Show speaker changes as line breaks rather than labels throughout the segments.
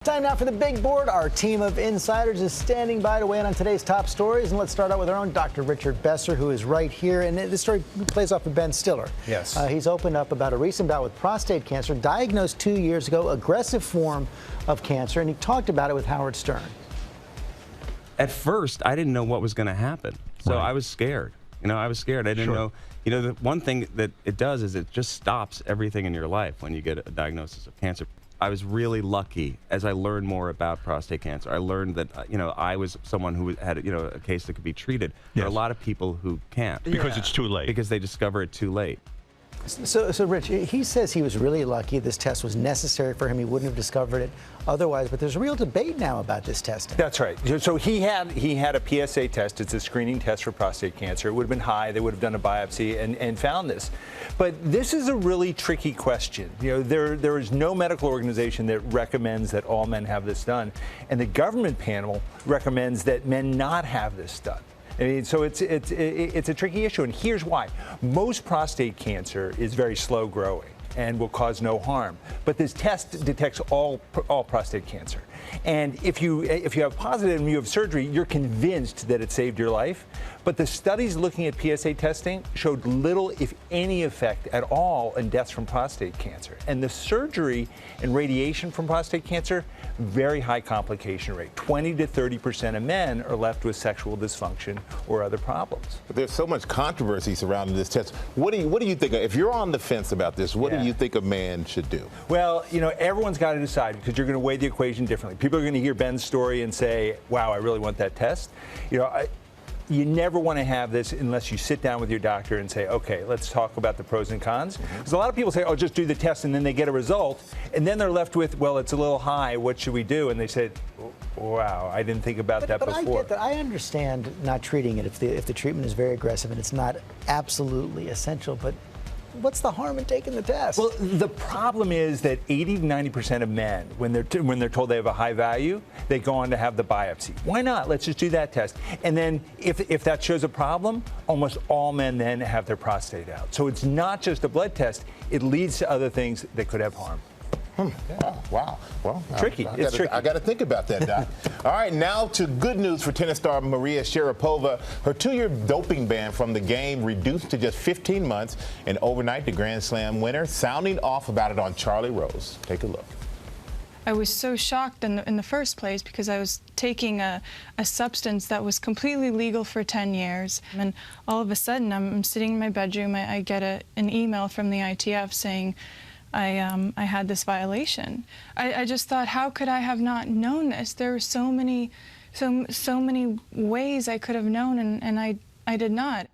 Time now for the big board. Our team of insiders is standing by to weigh in on today's top stories. And let's start out with our own Dr. Richard Besser, who is right here. And this story plays off of Ben Stiller.
Yes.
He's opened up about a recent bout with prostate cancer, diagnosed 2 years ago, aggressive form of cancer. And he talked about it with Howard Stern.
At first, I didn't know what was going to happen. So I was scared. I was scared. I didn't know. The one thing that it does is it just stops everything in your life when you get a diagnosis of cancer. I was really lucky as I learned more about prostate cancer. I learned that, I was someone who had, a case that could be treated. There are a lot of people who can't.
Because it's too late.
Because they discover it too late.
So, Rich, he says he was really lucky. This test was necessary for him. He wouldn't have discovered it otherwise. But there's a real debate now about this testing.
That's right. So he had a PSA test. It's a screening test for prostate cancer. It would have been high. They would have done a biopsy and found this. But this is a really tricky question. There is no medical organization that recommends that all men have this done. And the government panel recommends that men not have this done. So it's a tricky issue, and here's why. Most prostate cancer is very slow growing and will cause no harm. But this test detects all prostate cancer. And if you have positive and you have surgery, you're convinced that it saved your life. But the studies looking at PSA testing showed little, if any, effect at all in deaths from prostate cancer. And the surgery and radiation from prostate cancer, very high complication rate. 20 to 30% of men are left with sexual dysfunction or other problems.
But there's so much controversy surrounding this test. What do you think? If you're on the fence about this, what do you think a man should do?
Well, everyone's got to decide because you're going to weigh the equation differently. People are going to hear Ben's story and say, wow, I really want that test. You never want to have this unless you sit down with your doctor and say, okay, let's talk about the pros and cons. Because a lot of people say, oh, just do the test, and then they get a result. And then they're left with, well, it's a little high. What should we do? And they said, wow, I didn't think about that before.
But I get that. I understand not treating it if the treatment is very aggressive and it's not absolutely essential. But what's the harm in taking the test?
Well, the problem is that 80 to 90% of men, when they're told they have a high value, they go on to have the biopsy. Why not? Let's just do that test. And then if that shows a problem, almost all men then have their prostate out. So it's not just a blood test. It leads to other things that could have harm.
Wow. Well,
tricky. It's tricky.
I got to think about that, Doc. All right, now to good news for tennis star Maria Sharapova. Her 2-year doping ban from the game reduced to just 15 months. And overnight, the Grand Slam winner sounding off about it on Charlie Rose. Take a look.
I was so shocked in the first place because I was taking a substance that was completely legal for 10 years. And all of a sudden, I'm sitting in my bedroom. I get an email from the ITF saying, I had this violation. I just thought, how could I have not known this? There were so many ways I could have known, and I did not.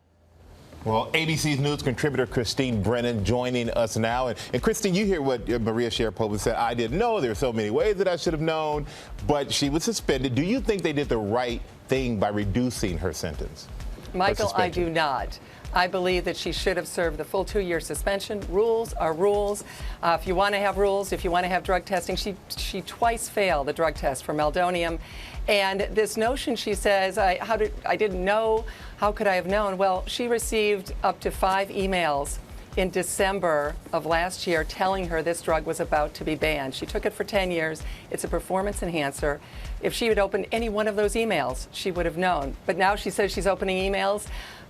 Well, ABC's news contributor Christine Brennan joining us now. And Christine, you hear what Maria Sharapova said. I didn't know. There were so many ways that I should have known, but she was suspended. Do you think they did the right thing by reducing her sentence?
Michael, I do not. I believe that she should have served the full 2-year suspension. Rules are rules. If you want to have rules, if you want to have drug testing, she twice failed the drug test for meldonium. And this notion, she says, I didn't know, how could I have known? Well, she received up to 5 emails in December of last year telling her this drug was about to be banned. She took it for 10 years. It's a performance enhancer. If she had opened any one of those emails, she would have known. But now she says she's opening emails.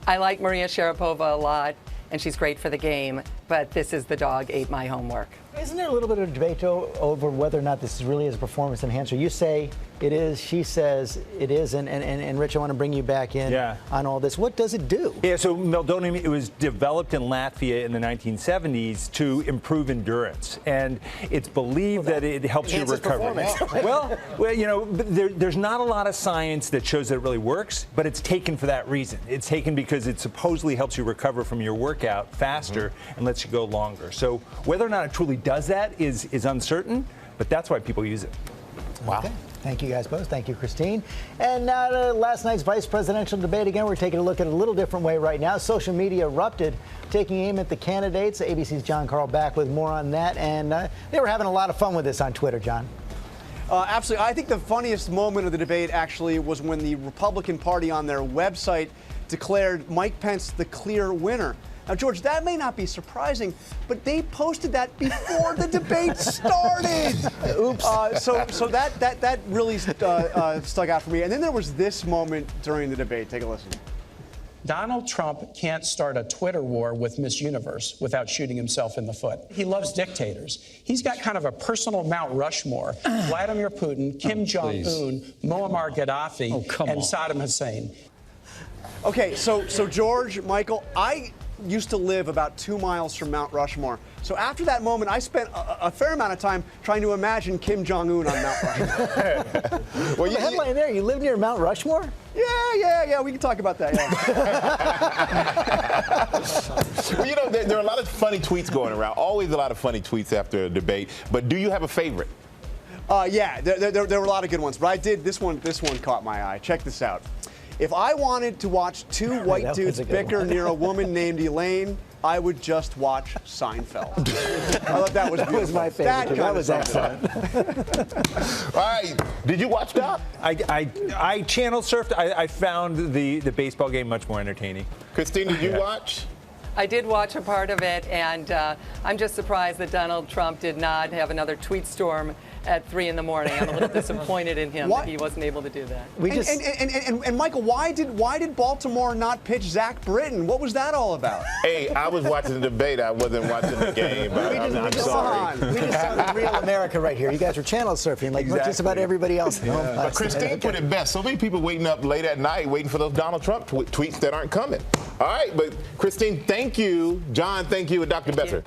I like Maria Sharapova a lot, and she's great for the game, but this is the dog ate my homework.
Isn't there a little bit of debate over whether or not this really is a performance enhancer? You say it is, she says it is, and Rich, I want to bring you back in on all this. What does it do?
Yeah, so meldonium, it was developed in Latvia in the 1970s to improve endurance, and it's believed that it helps you recover. Well, there's not a lot of science that shows that it really works, but it's taken for that reason. It's taken because it supposedly helps you recover from your workout faster and lets you go longer. So whether or not it truly does that is uncertain, but that's why people use it.
Wow. Okay. Thank you guys both. Thank you, Christine. And now to last night's vice presidential debate. Again, we're taking a look at it a little different way right now. Social media erupted, taking aim at the candidates. ABC's John Carl back with more on that. And they were having a lot of fun with this on Twitter, John.
Absolutely. I think the funniest moment of the debate actually was when the Republican Party on their website declared Mike Pence the clear winner. Now, George, that may not be surprising, but they posted that before the debate started.
Oops.
So that really stuck out for me. And then there was this moment during the debate. Take a listen.
Donald Trump can't start a Twitter war with Miss Universe without shooting himself in the foot. He loves dictators. He's got kind of a personal Mount Rushmore. Vladimir Putin, Kim Jong-un, Muammar Gaddafi, and Saddam Hussein.
Okay, so George, Michael, I used to live about 2 miles from Mount Rushmore. So after that moment, I spent a fair amount of time trying to imagine Kim Jong-un on Mount Rushmore.
Well, the headline there, you live near Mount Rushmore?
Yeah, we can talk about that, yeah.
Well, you know, there are a lot of funny tweets going around. Always a lot of funny tweets after a debate. But do you have a favorite?
Yeah, there were a lot of good ones, but I did, this one caught my eye. Check this out. If I wanted to watch two white dudes bicker near a woman named Elaine, I would just watch Seinfeld. I thought that was beautiful.
That was my favorite. That was excellent.
All right. Did you watch that?
I channel surfed. I found the baseball game much more entertaining.
Christine, did you watch?
I did watch a part of it, and I'm just surprised that Donald Trump did not have another tweet storm at 3 in the morning. I'm a little disappointed in him that he wasn't able to do that.
And Michael, why did Baltimore not pitch Zach Britton? What was that all about?
Hey, I was watching the debate. I wasn't watching the game. I'm sorry.
We just saw real America right here. You guys were channel surfing like just about everybody else at home.
But Christine put it best. So many people waiting up late at night waiting for those Donald Trump tweets that aren't coming. All right, but Christine, thank you. John, thank you. And Dr. Besser.